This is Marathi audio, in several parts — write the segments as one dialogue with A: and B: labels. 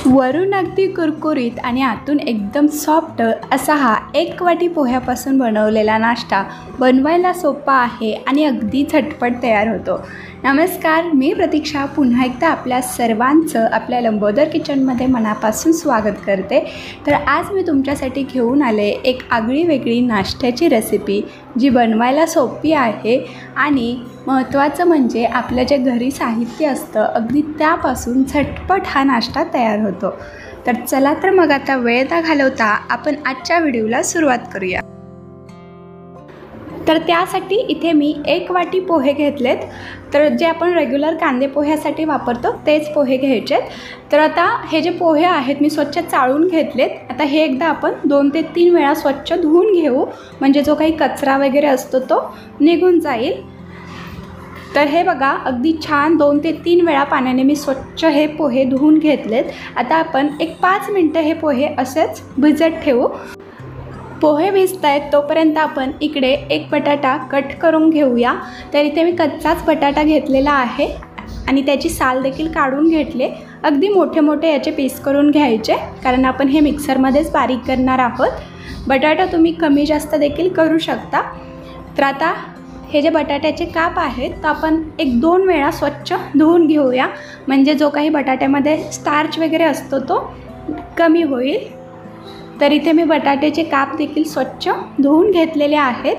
A: वरून अगदी कुरकुरीत आणि आतून एकदम सॉफ्ट असा हा एक वाटी पोह्यापासून बनवलेला नाश्ता बनवायला सोपा आहे आणि अगदी झटपट तयार होतो। नमस्कार, मी प्रतीक्षा पुन्हा एकदा आपल्या सर्वांचं आपल्या लंबोदर किचनमध्ये मनापासून स्वागत करते। तर आज मी तुमच्यासाठी घेऊन आले एक आगळी वेगळी नाश्त्याची रेसिपी जी बनवायला सोपी आहे आणि महत्त्वाचं म्हणजे आपलं जे घरी साहित्य असतं अगदी त्यापासून झटपट हा नाश्ता तयार होतो। तर चला तर मग आता वेळ न घालवता आपण आजच्या व्हिडिओला सुरुवात करूया। तर त्यासाठी इथे मी एक वाटी पोहे घेतलेत। तर जे आपण रेग्युलर कांदे पोह्यासाठी वापरतो तेच पोहे घ्यायचेत। तर आता हे जे पोहे आहेत मी स्वच्छ चाळून घेतलेत। आता हे एकदा आपण 2 ते 3 वेळा स्वच्छ धुवून घेऊ, म्हणजे जो काही कचरा वगैरे असतो तो निघून जाईल। तर हे बघा अगदी छान 2 ते 3 वेळा पाण्याने मी स्वच्छ हे पोहे धुवून घेतलेत। आता आपण एक 5 मिनिटं हे पोहे असेच भिजत ठेवू। पोहे भिजत आहेत तोपर्यंत आपण इकडे एक बटाटा कट करून घेऊया। तर इथे मी कच्चाच बटाटा घेतलेला आहे आणि त्याची साल देखील काढून घेतले। अगदी मोठे मोठे याचे पीस करून घ्यायचे, कारण आपण हे मिक्सरमध्येच बारीक करणार आहोत। बटाटा तुम्ही कमी जास्त देखील करू शकता। तर आता हे जे बटाट्याचे काप आहेत तर आपण 1-2 वेळा स्वच्छ धुवून घेऊया, म्हणजे जो काही बटाट्यामध्ये स्टार्च वगैरे असतो तो कमी होईल। तर इथे मी बटाट्याचे काप देखील स्वच्छ धुवून घेतलेले आहेत।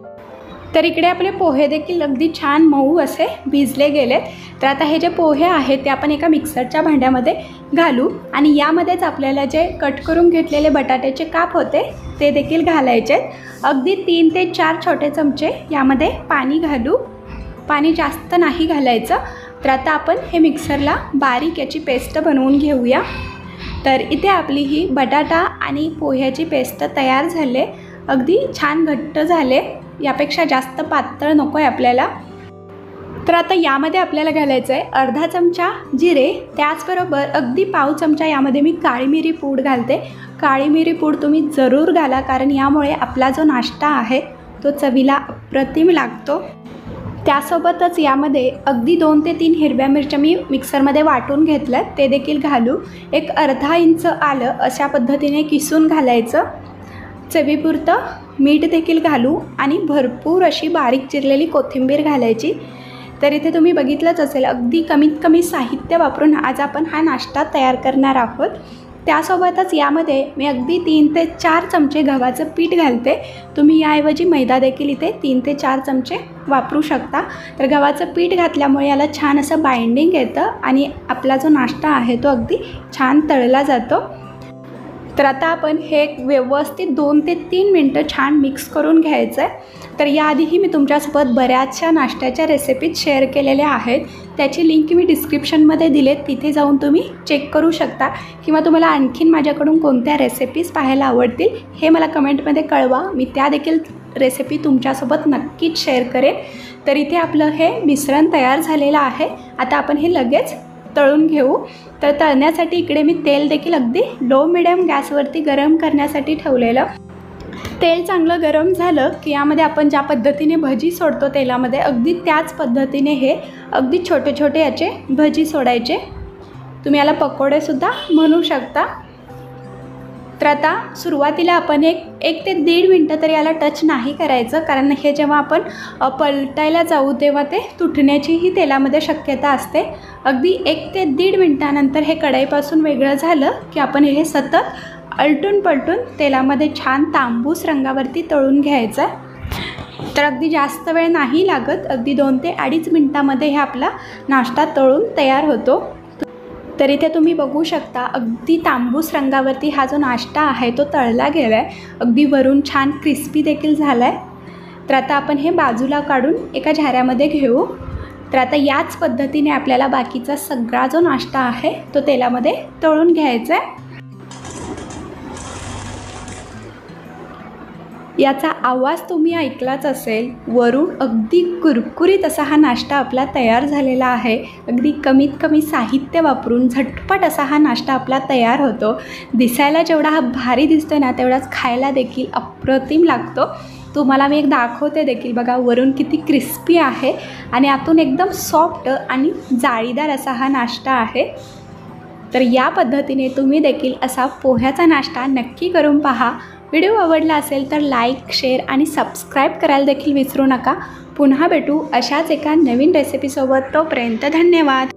A: तर इकडे आपले पोहे देखील अगदी छान मऊ असे भिजले गेलेत। तर आता हे जे पोहे आहेत ते आपण एका मिक्सरच्या भांड्यामध्ये घालू आणि यामध्येच आपल्याला जे कट करून घेतलेले बटाट्याचे काप होते ते देखील घालायचे। अगदी 3 ते 4 छोटे चमचे यामध्ये पाणी घालू। पाणी जास्त नाही घालायचं। तर आता आपण हे मिक्सरला बारीक याची पेस्ट बनवून घेऊया। तर इथे आपली ही बटाटा आणि पोह्याची पेस्ट तयार झाले। अगदी छान घट्ट झाले, यापेक्षा जास्त पातळ नको आहे आपल्याला। तर आता यामध्ये आपल्याला घालायचं आहे अर्धा चमचा जिरे, त्याचबरोबर अगदी पाव चमचा यामध्ये मी काळी मिरी पूड घालते। काळी मिरी पूड तुम्ही जरूर घाला, कारण यामुळे आपला जो नाश्ता आहे तो चवीला अप्रतिम लागतो। त्यासोबतच यामध्ये अगदी 2 ते 3 हिरव्या मिरच्या मी मिक्सरमध्ये वाटून घेतल्यात, ते देखील घालू। एक अर्धा इंच आलं अशा पद्धतीने किसून घालायचं। चवीपुरतं मीठ देखील घालू आणि भरपूर अशी बारीक चिरलेली कोथिंबीर घालायची। तर इथे तुम्ही बघितलंच असेल अगदी कमीत कमी साहित्य वापरून आज आपण हा नाश्ता तयार करणार आहोत। त्यासोबतच यामध्ये मी अगदी 3 ते 4 चमचे गव्हाचं पीठ घालते। तुम्ही याऐवजी मैदा देखील इथे 3 ते 4 चमचे वापरू शकता। तर गव्हाचं पीठ घातल्यामुळे याला छान असं बाइंडिंग येतं आणि आपला जो नाश्ता आहे तो अगदी छान तळला जातो। तर आता आपण हे व्यवस्थित 2 ते 3 मिनटं छान मिक्स करून घ्यायचं आहे। तर याआधीही मी तुमच्यासोबत बऱ्याचशा नाश्त्याच्या रेसिपीज शेअर केलेल्या आहेत, त्याची लिंक मी डिस्क्रिप्शनमध्ये दिलेत, तिथे जाऊन तुम्ही चेक करू शकता। किंवा तुम्हाला आणखीन माझ्याकडून कोणत्या रेसिपीज पाहायला आवडतील हे मला कमेंटमध्ये कळवा, मी त्या देखील रेसिपी तुमच्यासोबत नक्कीच शेअर करेन। तर इथे आपलं हे मिश्रण तयार झालेलं आहे। आता आपण हे लगेच तळून घेऊ। तर तळण्यासाठी इकडे मी तेल देखील अगदी लो मिडियम गॅसवरती गरम करण्यासाठी ठेवलेलं। तेल चांगलं गरम झालं की यामध्ये आपण ज्या पद्धतीने भजी सोडतो तेलामध्ये, अगदी त्याच पद्धतीने हे अगदी छोटे छोटे याचे भजी सोडायचे। तुम्ही याला पकोडेसुद्धा म्हणू शकता। तर आता सुरुवातीला आपण एक ते 1.5 मिनटं तरी याला टच नाही करायचं, कारण हे जेव्हा आपण पलटायला जाऊ तेव्हा ते तुटण्याचीही तेलामध्ये शक्यता असते। अगदी 1 ते 1.5 मिनटानंतर हे कढईपासून वेगळं झालं की आपण हे सतत अलटून पलटून तेलामध्ये छान तांबूस रंगावरती तळून घ्यायचं। तर अगदी जास्त वेळ नाही लागत, अगदी 2 ते 2.5 मिनटामध्ये हे आपला नाश्ता तळून तयार होतो। तर इथे तुम्ही बघू शकता अगदी तांबूस रंगावरती हा जो नाश्ता आहे तो तळला गेला आहे। अगदी वरून छान क्रिस्पी देखील झाला आहे। तर आता आपण हे बाजूला काढून एका झाऱ्यामध्ये घेऊ। तर आता याच पद्धतीने आपल्याला बाकीचा सगळा जो नाश्ता आहे तो तेलामध्ये तळून घ्यायचा आहे। याचा आवाज तुम्ही ऐकलाच असेल, वरून अगदी कुरकुरीत असा हा नाश्ता आपला तयार झालेला आहे। अगदी कमीत कमी साहित्य वापरून झटपट असा हा नाश्ता आपला तयार होतो। दिसायला जेवढा हा भारी दिसतो ना, तेवढाच खायला देखील अप्रतिम लागतो। तुम्हाला मी एक दाखवते देखील, बघा वरून किती क्रिस्पी आहे आणि आतून एकदम सॉफ्ट आणि जाळीदार असा हा नाश्ता आहे। तर या पद्धतीने तुम्ही देखील असा पोह्याचा नाश्ता नक्की करून पहा। व्हिडिओ आवडला असेल तर लाईक, शेअर आणि सबस्क्राईब करायला देखील विसरू नका। पुन्हा भेटू अशाच एका नवीन रेसिपीसोबत। तोपर्यंत धन्यवाद।